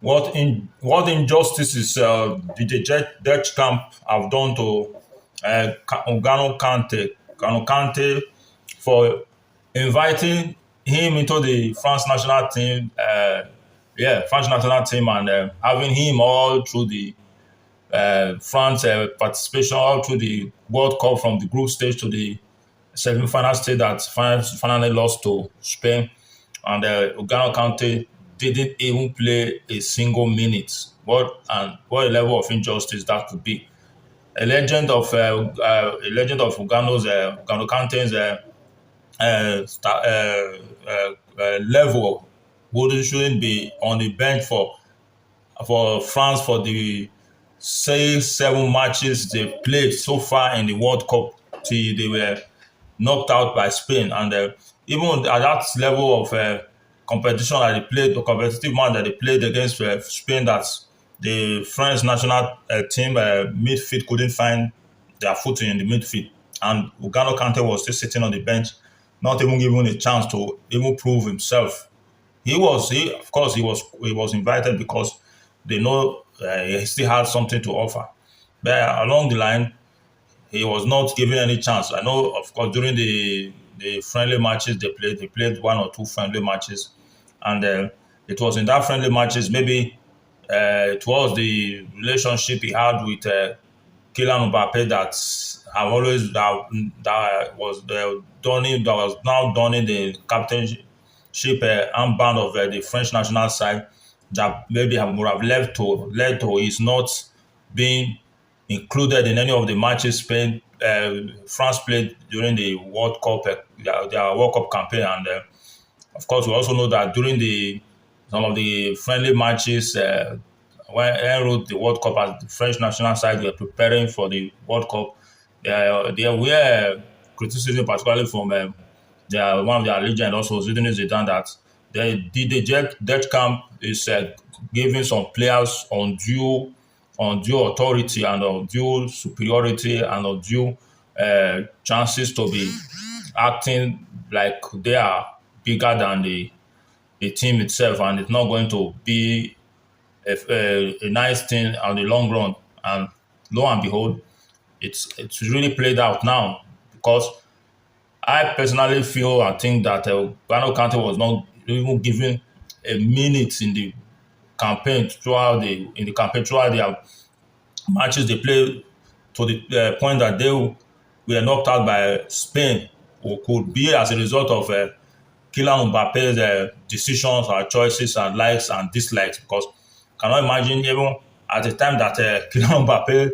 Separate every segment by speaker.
Speaker 1: What injustices did the Dutch camp have done to Ugano Kante? Ugano Kante for inviting him into the France national team, France national team, and having him all through the France participation, all through the World Cup from the group stage to the semi-final stage that finally lost to Spain, and Ugano Kante didn't even play a single minute. What a level of injustice that could be. A legend of Ugano Kante's level wouldn't shouldn't be on the bench for France for the 7 matches they played so far in the World Cup till they were knocked out by Spain. And even at that level of competition that they played, the competitive match that they played against Spain, that the French national team midfield couldn't find their footing in the midfield. And Ugano Kante was still sitting on the bench, not even given a chance to even prove himself. Of course, he was invited because they know he still had something to offer. But along the line, he was not given any chance. I know, of course, during the friendly matches they played 1 or 2 friendly matches, and it was in that friendly matches maybe it was the relationship he had with Kylian Mbappe that have always that was now donning the captainship armband of the French national side, that maybe would have led to his not being included in any of the matches France played during the World Cup, their World Cup campaign. And of course, we also know that during the some of the friendly matches, when en route the World Cup, as the French national side were preparing for the World Cup, there were criticism, particularly from one of their legends, also Zinedine Zidane, that the Dutch camp is giving some players undue authority and undue superiority and undue chances to be acting like they are bigger than the team itself, and it's not going to be a nice thing on the long run. And lo and behold, it's really played out now, because I personally feel and think that Gano Kante was not even given a minute in the campaign throughout their matches they played, to the point that they were knocked out by Spain, who could be as a result of Kylian Mbappe's decisions or choices and likes and dislikes. Because cannot imagine, even at the time that Kylian Mbappe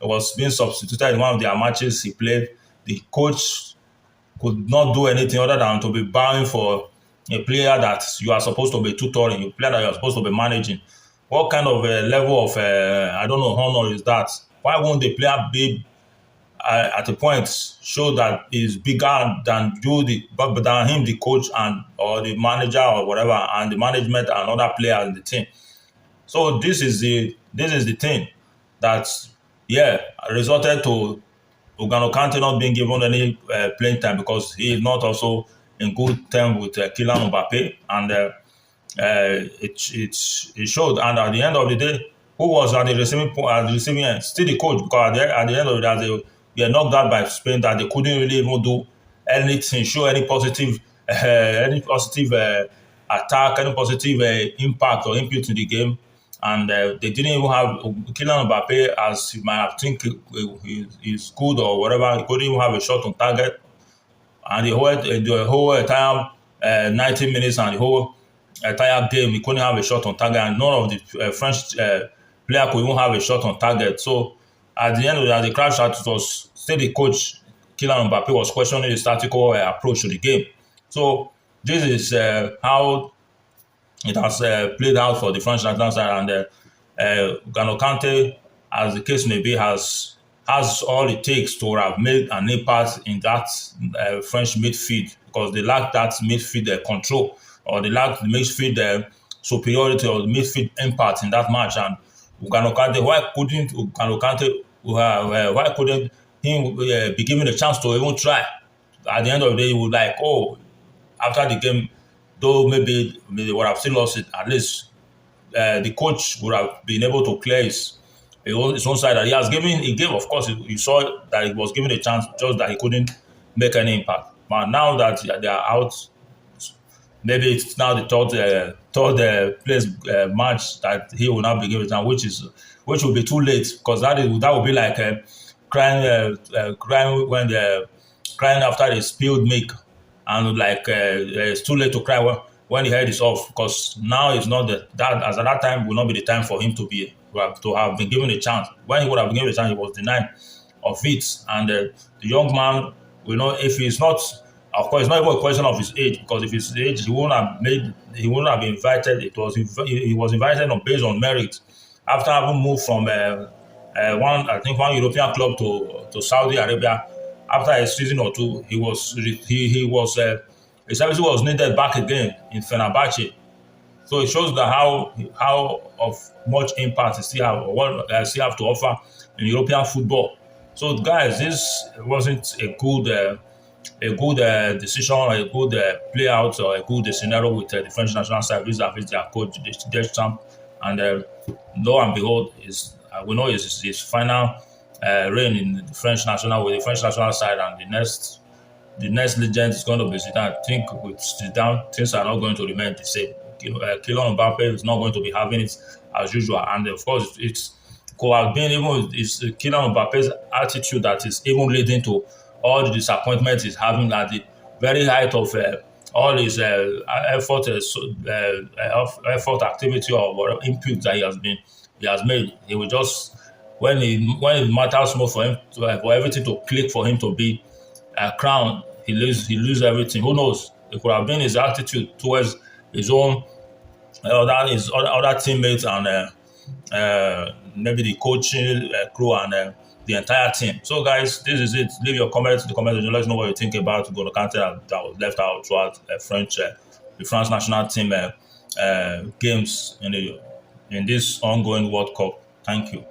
Speaker 1: was being substituted in one of their matches he played, the coach could not do anything other than to be bowing for a player that you are supposed to be tutoring, a player that you are supposed to be managing. What kind of level of, I don't know, honor is that? Why won't the player be at a point show that he's bigger than than him, the coach and or the manager or whatever, and the management and other players in the team? So this is the thing that, yeah, resulted to Ugano Kante not being given any playing time, because he is not also in good terms with Kylian Mbappe, and it showed. And at the end of the day, who was at the receiving end? Still the coach, because at the end of the day, they were knocked out by Spain, that they couldn't really even do anything, show any positive attack, any positive impact or input to the game. And they didn't even have Kylian Mbappe, as you might have think he's good or whatever. He couldn't even have a shot on target, and the whole entire 90 minutes and the whole entire game, he couldn't have a shot on target, and none of the French player could even have a shot on target. So at the end of the crash out, it was still the coach, Kylian Mbappe, was questioning his tactical approach to the game. So this is how it has played out for the French national side, and Gano Kante, as the case may be, has all it takes to have made an impact in that French midfield, because they lack that midfield control, or they lack the midfield superiority or the midfield impact in that match. And Ugano Kante, why couldn't him be given a chance to even try? At the end of the day, he would like, oh, after the game, though maybe they would have still lost it, at least the coach would have been able to clear his own side. That he gave, of course, you saw that he was given a chance, just that he couldn't make any impact. But now that they are out, maybe it's now the third place match that he will not be given time, which will be too late, because that will be like crying when the crying after they spilled milk, and like it's too late to cry when the head is off, because now it's not that as at that time will not be the time for him to have been given a chance. When he would have been given a chance, he was denied of it, and the young man, if he's not, of course, it's not even a question of his age, because if his age, he wouldn't have been invited. He was invited based on merit, after having moved from one European club to Saudi Arabia. After a season or two, his service was needed back again in Fenerbahce. So it shows that how of much impact he still have to offer in European football. So guys, this wasn't a good decision, or a good play out, or a good scenario with the French national side vis-a-vis their coach Deschamps, and lo and behold, we know his final reign in the French national with the French national side, and the next legend is going to be Zidane. I think with Zidane, things are not going to remain the same. Kylian Mbappe is not going to be having it as usual, and of course, it could have been even Kylian Mbappe's attitude that is even leading to all the disappointment he's having at the very height of all his effort, activity, or whatever input that he has made. He will just, when it matters more for him for everything to click, for him to be crowned, he lose everything. Who knows? It could have been his attitude towards his own other teammates, and maybe the coaching crew, and the entire team. So guys, this is it. Leave your comments in the comment section. Let us know what you think about N'Golo Kante that was left out throughout the France national team games in this ongoing World Cup. Thank you.